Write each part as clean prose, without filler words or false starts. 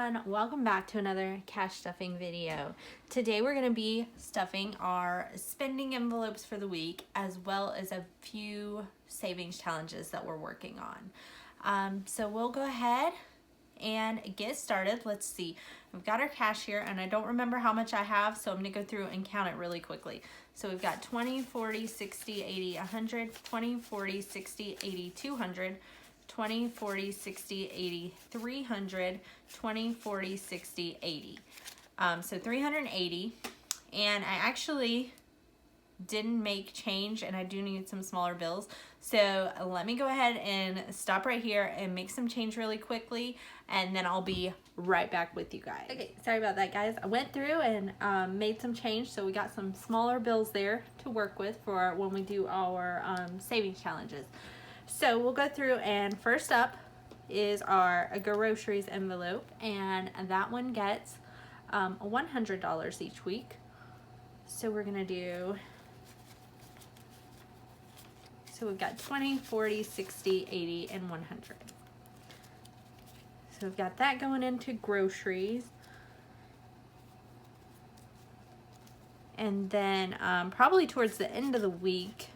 everyone, welcome back to another cash stuffing video. Today we're going to be stuffing our spending envelopes for the week as well as a few savings challenges that we're working on. So we'll go ahead and get started. Let's see, we've got our cash here and I don't remember how much I have, so I'm going to go through and count it really quickly. So we've got 20, 40, 60, 80, 100, 20, 40, 60, 80, 200, 20, 40, 60, 80, 300, 20, 40, 60, 80. So 380. And I actually didn't make change and I do need some smaller bills. So let me go ahead and stop right here and make some change really quickly, and then I'll be right back with you guys. Okay, sorry about that, guys. I went through and made some change, so we got some smaller bills there to work with for when we do our savings challenges. So we'll go through, and first up is our groceries envelope, and that one gets $100 each week. So we're gonna do, so we've got 20, 40, 60, 80, and 100. So we've got that going into groceries. And then probably towards the end of the week,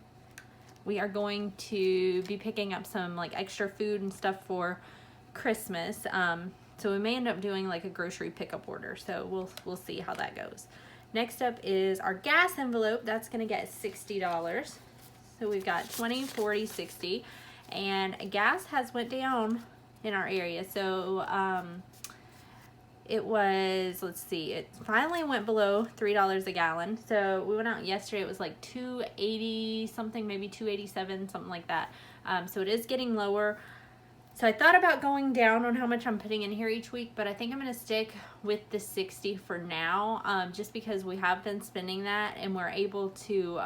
we are going to be picking up some like extra food and stuff for Christmas. So we may end up doing like a grocery pickup order. So we'll see how that goes. Next up is our gas envelope. That's gonna get $60. So we've got 20, 40, 60, and gas has went down in our area. So it was, let's see, it finally went below $3 a gallon. So we went out yesterday, it was like $2.80 something, maybe $2.87, something like that. So it is getting lower. So I thought about going down on how much I'm putting in here each week, but I think I'm gonna stick with the 60 for now, just because we have been spending that and we're able to,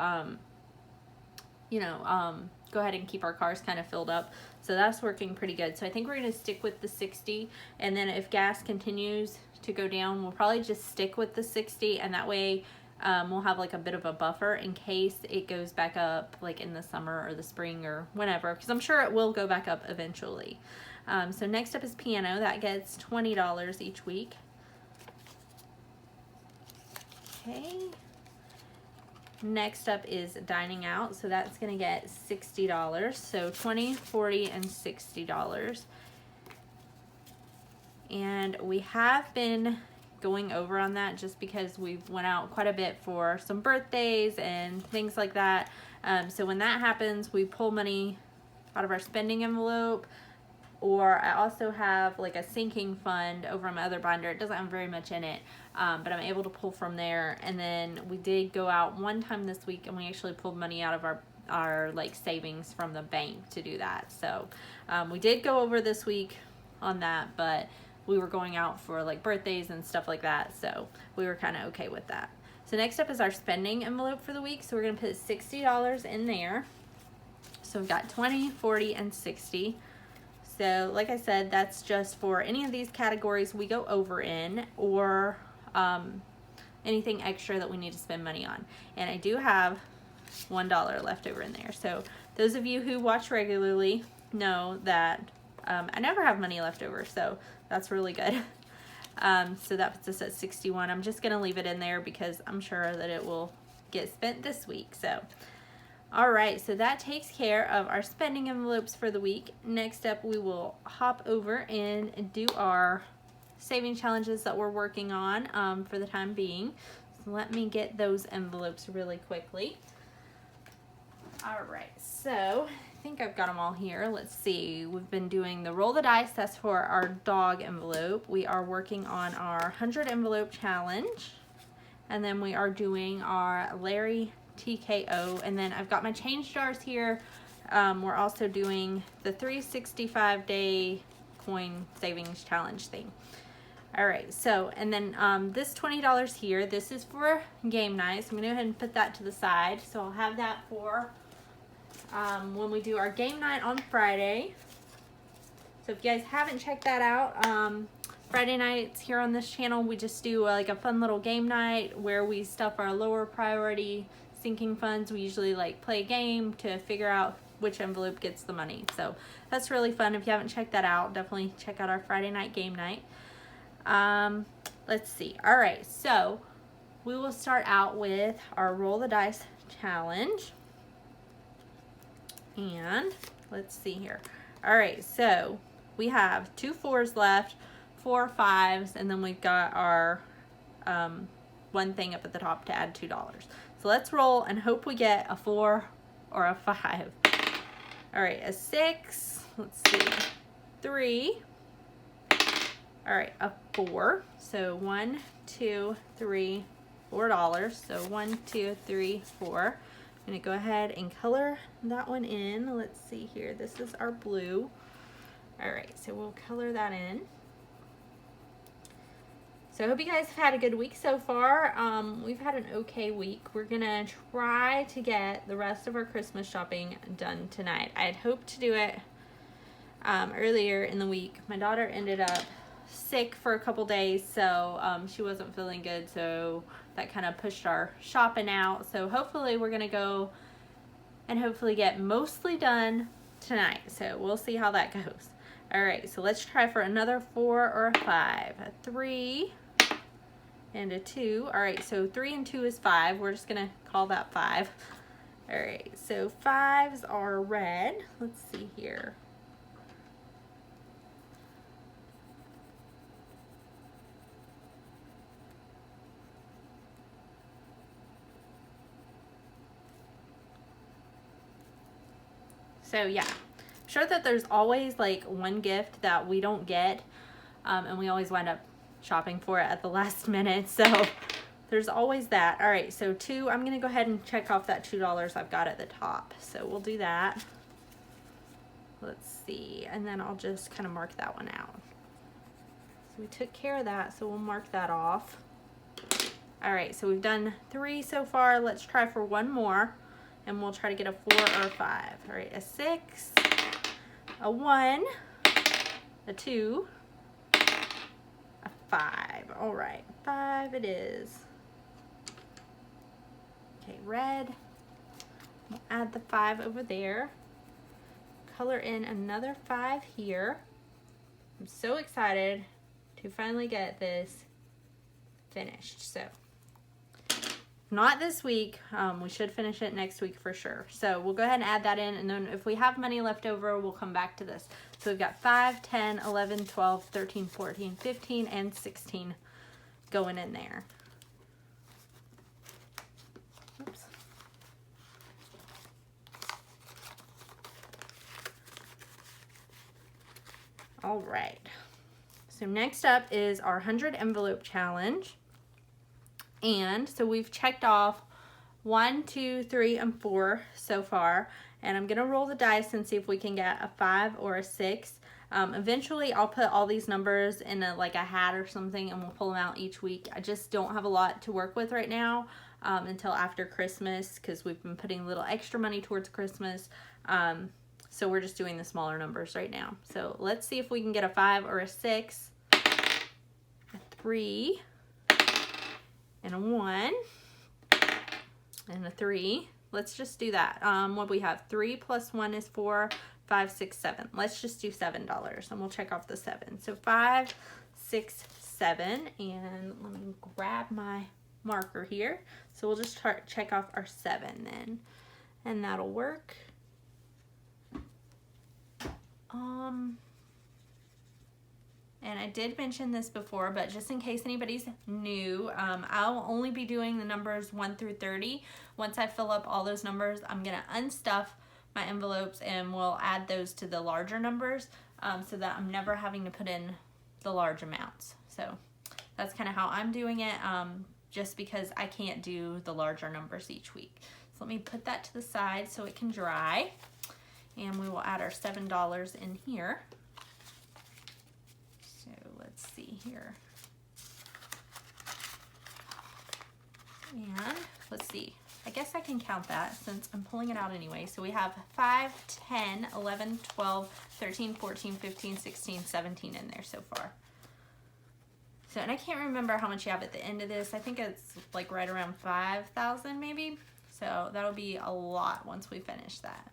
go ahead and keep our cars kind of filled up. So that's working pretty good. So I think we're going to stick with the 60, and then if gas continues to go down, we'll probably just stick with the 60, and that way we'll have like a bit of a buffer in case it goes back up like in the summer or the spring or whenever, because I'm sure it will go back up eventually. So next up is piano. That gets $20 each week. Okay. Next up is dining out, so that's going to get $60. So 20, 40, and $60. And we have been going over on that just because we've went out quite a bit for some birthdays and things like that. So when that happens, we pull money out of our spending envelope, or I also have like a sinking fund over on my other binder. It doesn't have very much in it, but I'm able to pull from there. And then we did go out one time this week and we actually pulled money out of our like savings from the bank to do that. So we did go over this week on that, but we were going out for like birthdays and stuff like that, so we were kind of okay with that. So next up is our spending envelope for the week. So we're gonna put $60 in there. So we've got 20, 40, and 60. So like I said, that's just for any of these categories we go over in, or anything extra that we need to spend money on. And I do have $1 left over in there. So those of you who watch regularly know that I never have money left over, so that's really good. So that puts us at 61. I'm just gonna leave it in there because I'm sure that it will get spent this week. So alright, so that takes care of our spending envelopes for the week. Next up, we will hop over and do our saving challenges that we're working on for the time being. So let me get those envelopes really quickly. Alright, so I think I've got them all here. Let's see, we've been doing the roll the dice. That's for our dog envelope. We are working on our 100 envelope challenge. And then we are doing our Larry TKO, and then I've got my change jars here. We're also doing the 365-day coin savings challenge thing. All right, so, and then this $20 here, this is for game night, so I'm gonna go ahead and put that to the side. So I'll have that for when we do our game night on Friday. So if you guys haven't checked that out, Friday nights here on this channel, we just do like a fun little game night where we stuff our lower priority sinking funds. We usually like play a game to figure out which envelope gets the money. So that's really fun. If you haven't checked that out, definitely check out our Friday night game night. Let's see. All right, so we will start out with our roll the dice challenge. And let's see here. All right, so we have 2 4s left, 4 5s, and then we've got our one thing up at the top to add $2. So let's roll and hope we get a 4 or a 5. All right, a 6, let's see, 3. All right, a 4. So 1, 2, 3, $4. So 1, 2, 3, 4. I'm gonna go ahead and color that one in. Let's see here. This is our blue. All right, so we'll color that in. So I hope you guys have had a good week so far. We've had an okay week. We're gonna try to get the rest of our Christmas shopping done tonight. I had hoped to do it earlier in the week. My daughter ended up sick for a couple days, so she wasn't feeling good, so that kind of pushed our shopping out. So hopefully we're gonna go and hopefully get mostly done tonight. So we'll see how that goes. All right, so let's try for another 4 or a 5. A 3 and a 2. All right, so 3 and 2 is 5. We're just gonna call that 5. All right, so 5s are red. Let's see here. So yeah, I'm sure that there's always like one gift that we don't get, and we always wind up shopping for it at the last minute. So there's always that. All right, so 2, I'm gonna go ahead and check off that $2 I've got at the top. So we'll do that. Let's see, and then I'll just kind of mark that one out. So we took care of that, so we'll mark that off. All right, so we've done 3 so far. Let's try for one more. And we'll try to get a 4 or a 5. All right, a 6, a 1, a 2, a 5. All right, 5 it is. Okay, red. We'll add the 5 over there. Color in another 5 here. I'm so excited to finally get this finished. So not this week. We should finish it next week for sure. So we'll go ahead and add that in, and then if we have money left over, we'll come back to this. So we've got 5, 10, 11, 12, 13, 14, 15, and 16 going in there. Oops. All right. So next up is our 100 envelope challenge. And so we've checked off 1, 2, 3, and 4 so far. And I'm gonna roll the dice and see if we can get a 5 or a 6. Eventually I'll put all these numbers in like a hat or something, and we'll pull them out each week. I just don't have a lot to work with right now until after Christmas, because we've been putting a little extra money towards Christmas. So we're just doing the smaller numbers right now. So let's see if we can get a 5 or a 6, a 3, and a 1, and a 3. Let's just do that. What we have, 3 plus 1 is 4, 5, 6, 7. Let's just do $7, and we'll check off the 7. So 5, 6, 7, and let me grab my marker here. So we'll just check off our 7 then, and that'll work. And I did mention this before, but just in case anybody's new, I'll only be doing the numbers 1 through 30. Once I fill up all those numbers, I'm gonna unstuff my envelopes and we'll add those to the larger numbers, so that I'm never having to put in the large amounts. So that's kind of how I'm doing it, just because I can't do the larger numbers each week. So let me put that to the side so it can dry, and we will add our $7 in here. Let's see here. And let's see. I guess I can count that since I'm pulling it out anyway. So we have 5, 10, 11, 12, 13, 14, 15, 16, 17 in there so far. So, and I can't remember how much you have at the end of this. I think it's like right around 5,000 maybe. So that'll be a lot once we finish that.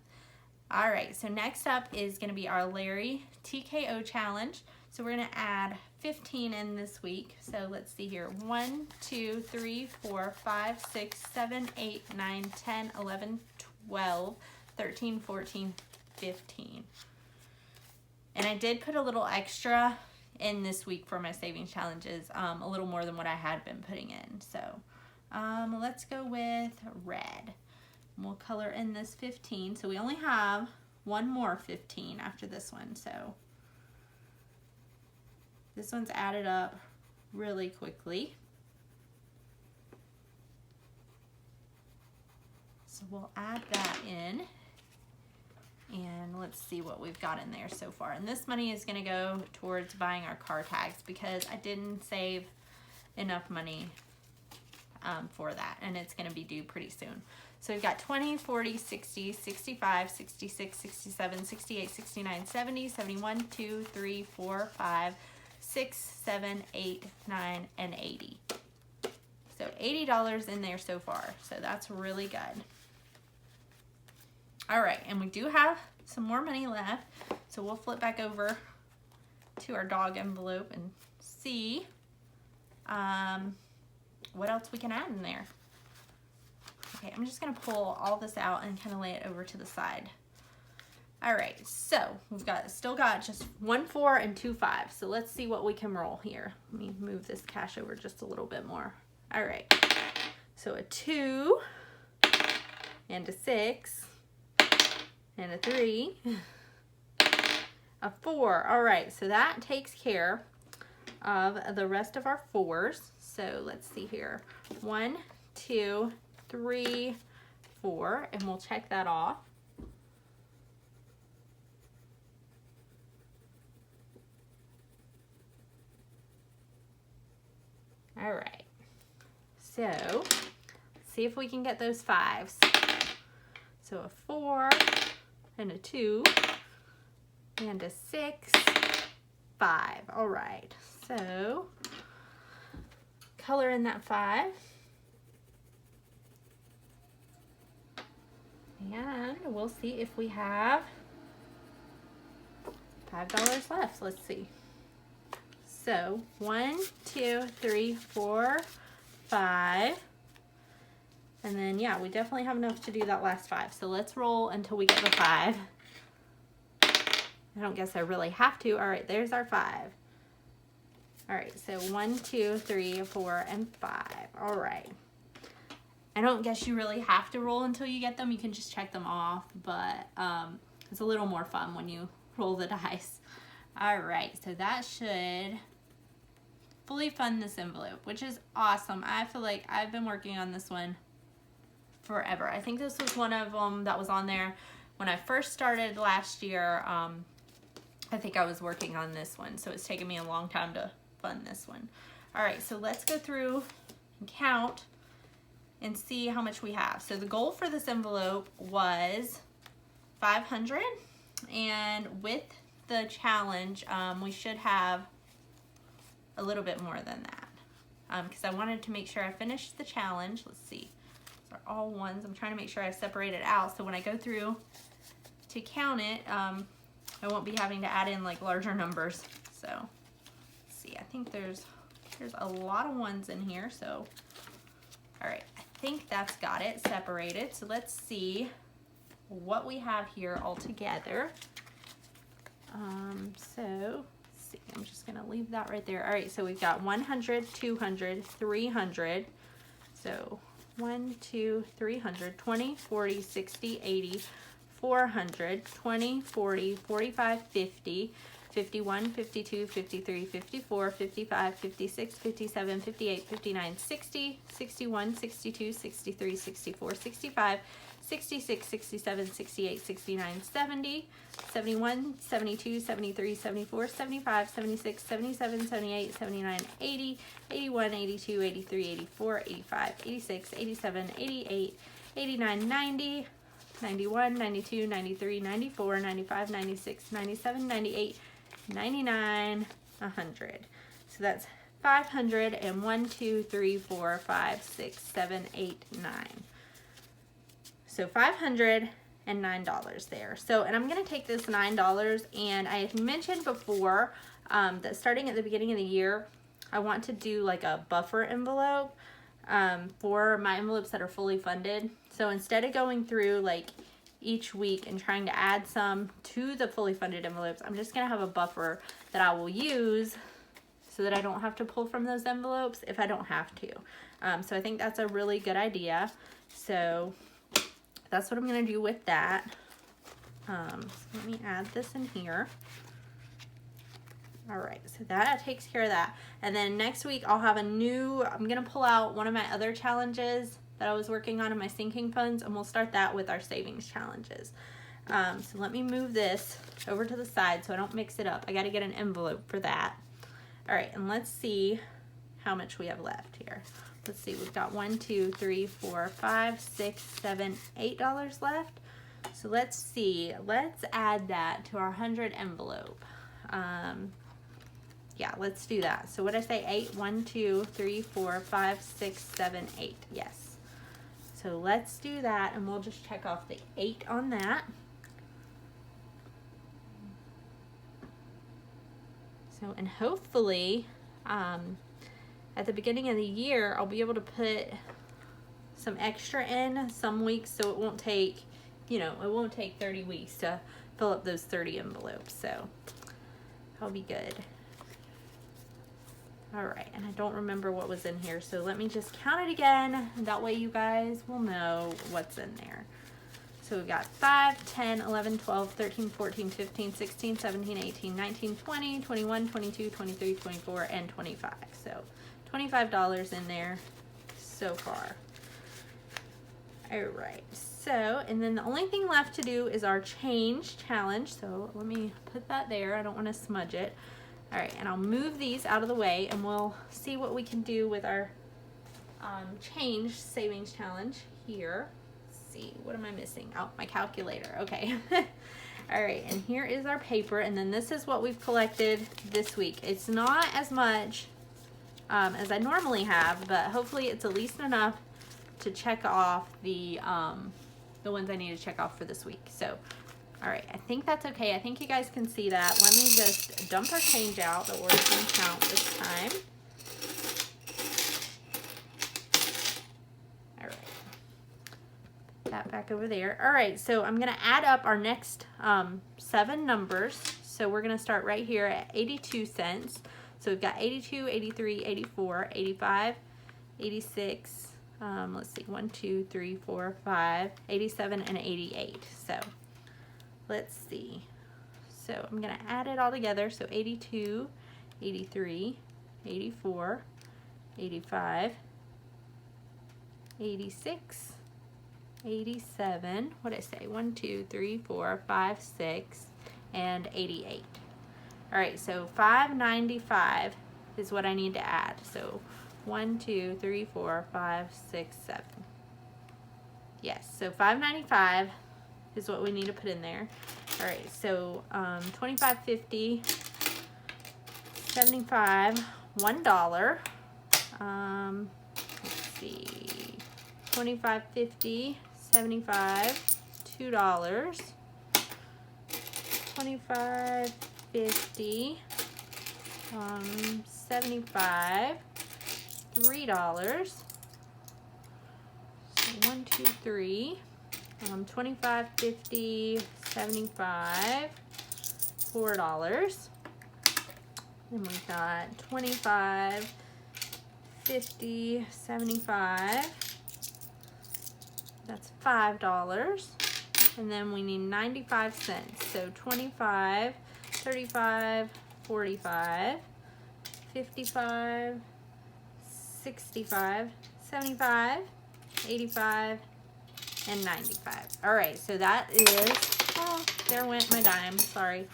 All right, so next up is going to be our Larry TKO challenge. So we're going to add 15 in this week. So let's see here. 1, 2, 3, 4, 5, 6, 7, 8, 9, 10, 11, 12, 13, 14, 15. And I did put a little extra in this week for my savings challenges, a little more than what I had been putting in. So let's go with red. We'll color in this 15. So we only have one more 15 after this one. So this one's added up really quickly. So we'll add that in. And let's see what we've got in there so far. And this money is going to go towards buying our car tags because I didn't save enough money for that. And it's going to be due pretty soon. So we've got 20, 40, 60, 65, 66, 67, 68, 69, 70, 71, 2, 3, 4, 5, 6, 7, 8, 9, and 80. So $80 in there so far. So that's really good. All right, and we do have some more money left. So we'll flip back over to our dog envelope and see what else we can add in there. Okay, I'm just gonna pull all this out and kind of lay it over to the side. All right, so we've still got just 1 4 and 2 5. So let's see what we can roll here. Let me move this cash over just a little bit more. All right, so a 2 and a 6 and a 3, a 4. All right, so that takes care of the rest of our 4s. So let's see here. 1, 2, 3, 4, and we'll check that off. All right, so let's see if we can get those 5s. So a 4 and a 2 and a 6, 5. All right, so color in that 5. And we'll see if we have $5 left. Let's see. So 1, 2, 3, 4, 5. And then, yeah, we definitely have enough to do that last 5. So let's roll until we get the 5. I don't guess I really have to. All right, there's our 5. All right, so 1, 2, 3, 4, and 5. All right. I don't guess you really have to roll until you get them. You can just check them off, but it's a little more fun when you roll the dice. All right, so that should fully fund this envelope, which is awesome. I feel like I've been working on this one forever. I think this was one of them that was on there when I first started last year. I think I was working on this one, so it's taken me a long time to fund this one. All right, so let's go through and count and see how much we have. So the goal for this envelope was 500, and with the challenge, we should have a little bit more than that because I wanted to make sure I finished the challenge. Let's see, these are all ones. I'm trying to make sure I separate it out so when I go through to count it, I won't be having to add in like larger numbers. So let's see, I think there's a lot of ones in here. So all right, I think that's got it separated. So let's see what we have here all together. So let's see, I'm just gonna leave that right there. All right, so we've got 100, 200, 300. So 1, 2, 300, 20, 40, 60, 80, 400, 20, 40, 45, 50, 51, 52, 53, 54, 55, 56, 57, 58, 59, 60, 61, 62, 63, 64, 65, 66, 67, 68, 69, 70, 71, 72, 73, 74, 75, 76, 77, 78, 79, 80, 81, 82, 83, 84, 85, 86, 87, 88, 89, 90, 91, 92, 93, 94, 95, 96, 97, 98, 99, 100. So that's 500 and 1, 2, 3, 4, 5, 6, 7, 8, 9. So $509 and $9 there. So, and I'm gonna take this $9, and I had mentioned before that starting at the beginning of the year, I want to do like a buffer envelope for my envelopes that are fully funded. So instead of going through like each week and trying to add some to the fully funded envelopes, I'm just gonna have a buffer that I will use so that I don't have to pull from those envelopes if I don't have to. So I think that's a really good idea. So that's what I'm gonna do with that. So let me add this in here. All right, so that takes care of that. And then next week I'll have I'm gonna pull out one of my other challenges that I was working on in my sinking funds, and we'll start that with our savings challenges. So let me move this over to the side so I don't mix it up. I gotta get an envelope for that. All right, and let's see how much we have left here. Let's see, we've got $1, 2, 3, 4, 5, 6, 7, $8 left. So let's see, let's add that to our 100 envelope. Yeah, let's do that. So what did I say? 8, 1, 2, 3, 4, 5, 6, 7, 8. Yes. So let's do that, and we'll just check off the 8 on that. So, and hopefully, at the beginning of the year, I'll be able to put some extra in some weeks, so it won't take, it won't take 30 weeks to fill up those 30 envelopes. So that'll be good. All right, and I don't remember what was in here, so let me just count it again. That way you guys will know what's in there. So we've got 5, 10, 11, 12, 13, 14, 15, 16, 17, 18, 19, 20, 21, 22, 23, 24, and 25. So $25 in there so far. All right, so, and then the only thing left to do is our change challenge. So let me put that there. I don't want to smudge it. All right, and I'll move these out of the way, and we'll see what we can do with our change savings challenge here. Let's see, what am I missing? Oh, my calculator. Okay. All right, and here is our paper, and then this is what we've collected this week. It's not as much as I normally have, but hopefully it's at least enough to check off the ones I need to check off for this week. So. All right, I think that's okay. I think you guys can see that. Let me just dump our change out that we're going to count this time. All right, put that back over there. All right, so I'm going to add up our next 7 numbers. So we're going to start right here at 82 cents. So we've got 82, 83, 84, 85, 86. Let's see, 1, 2, 3, 4, 5, 87, and 88. So. Let's see. So I'm going to add it all together. So 82, 83, 84, 85, 86, 87. What did I say? 1, 2, 3, 4, 5, 6, and 88. All right, so 595 is what I need to add. So 1, 2, 3, 4, 5, 6, 7. Yes, so 595 is what we need to put in there. All right, so 25.50, 75, $1. Let's see, 25.50, 75, $2. 25.50, 75, $3. So 1, 2, 3. 25.50, 75, $4. Then we've got 25.50, 75. That's $5. And then we need 95 cents. So 25, 35, 45, 55, 65, 75, 85, and 95. All right, so that is, oh, there went my dime, sorry.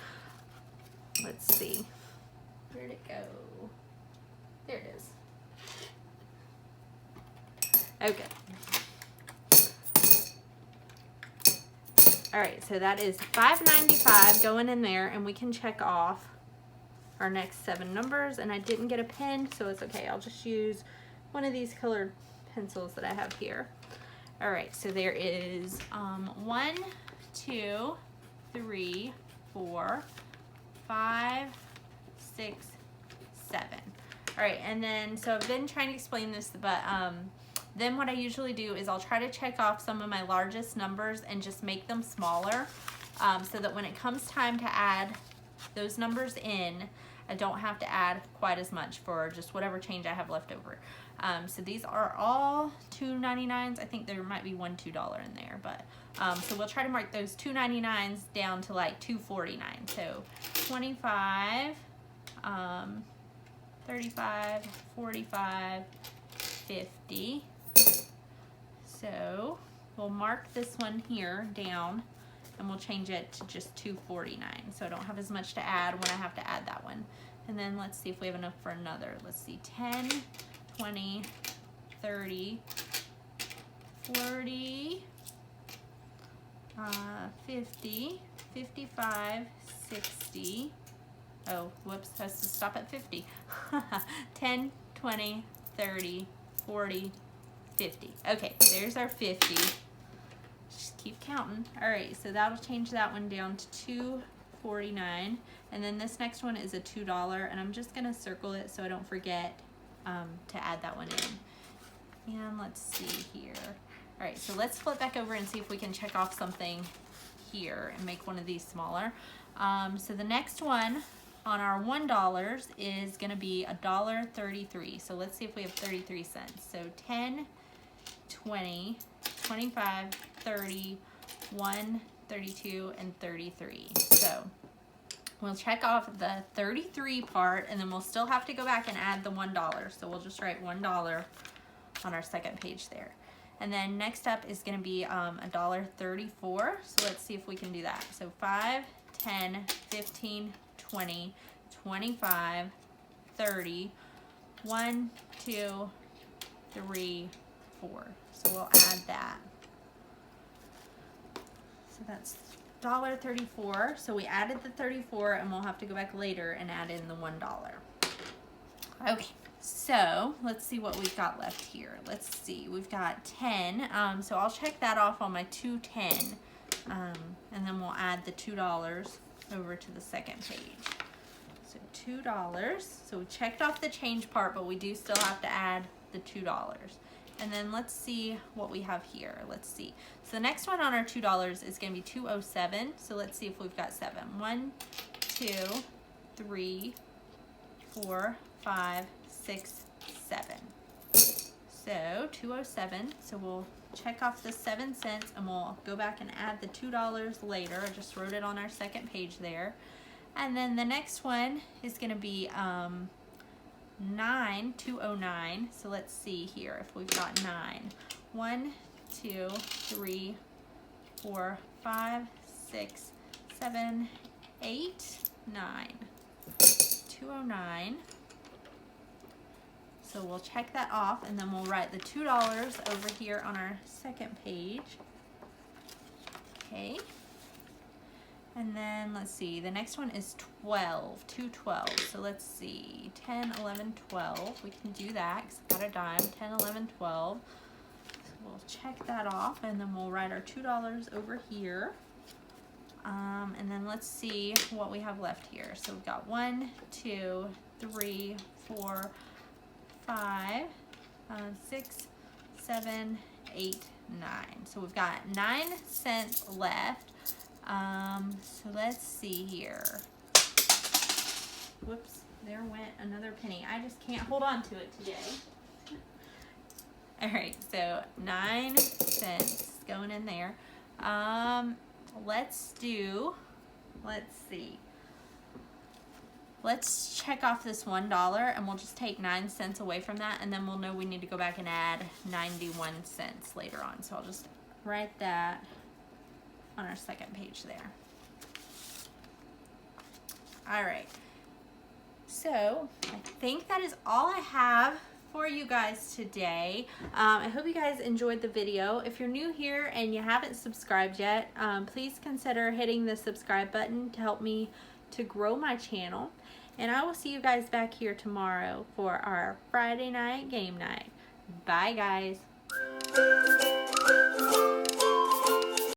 Let's see, where'd it go? There it is. Okay. All right, so that is $5.95 going in there, and we can check off our next 7 numbers, and I didn't get a pen, so it's okay. I'll just use one of these colored pencils that I have here. All right, so there is 1, 2, 3, 4, 5, 6, 7. All right, and then, so I've been trying to explain this, but then what I usually do is I'll try to check off some of my largest numbers and just make them smaller, so that when it comes time to add those numbers in, I don't have to add quite as much for just whatever change I have left over. So these are all $2.99s. I think there might be one $2 in there, but so we'll try to mark those $2.99s down to like $2.49. So 25, 35, 45, 50. So we'll mark this one here down and we'll change it to just $2.49. So I don't have as much to add when I have to add that one. And then let's see if we have enough for another. Let's see, 10, 20, 30, 40, 50, 55, 60. Oh, whoops, has to stop at 50. 10, 20, 30, 40, 50. Okay, there's our 50. Just keep counting. All right, so that'll change that one down to $2.49. And then this next one is a $2, and I'm just gonna circle it so I don't forget to add that one in. And let's see here. All right, so let's flip back over and see if we can check off something here and make one of these smaller. So the next one on our $1 is gonna be $1.33. So let's see if we have 33 cents. So 10, 20, 25, 30, 1, 32, and 33. So we'll check off the 33 part, and then we'll still have to go back and add the $1. So we'll just write $1 on our second page there. And then next up is gonna be $1.34. So let's see if we can do that. So 5, 10, 15, 20, 25, 30, 1, 2, 3, 4. So we'll add that. So that's $1.34. So we added the 34, and we'll have to go back later and add in the $1. Okay, so let's see what we've got left here. Let's see, we've got 10. So I'll check that off on my 210, and then we'll add the $2 over to the second page. So $2. So we checked off the change part, but we do still have to add the $2. And then let's see what we have here. Let's see. So the next one on our $2 is going to be 207. So let's see if we've got 7. 1, 2, 3, 4, 5, 6, 7. So 207. So we'll check off the 7 cents, and we'll go back and add the $2 later. I just wrote it on our second page there. And then the next one is going to be 209. So let's see here if we've got 9. 1, 2, 3, 4, 5, 6, 7, 8, 9. 209. So we'll check that off, and then we'll write the $2 over here on our second page. Okay. And then let's see, the next one is 12, 212. So let's see, 10, 11, 12. We can do that because I've got a dime. 10, 11, 12. So we'll check that off, and then we'll write our $2 over here. And then let's see what we have left here. So we've got 1, 2, 3, 4, 5, 6, 7, 8, 9. So we've got 9 cents left. So let's see here. Whoops, there went another penny. I just can't hold on to it today. All right, so 9 cents going in there. Let's see. Let's check off this $1, and we'll just take 9 cents away from that, and then we'll know we need to go back and add 91 cents later on. So I'll just write that on our second page there. All right, so I think that is all I have for you guys today. I hope you guys enjoyed the video. If you're new here and you haven't subscribed yet, please consider hitting the subscribe button to help me to grow my channel. And I will see you guys back here tomorrow for our Friday night game night. Bye, guys.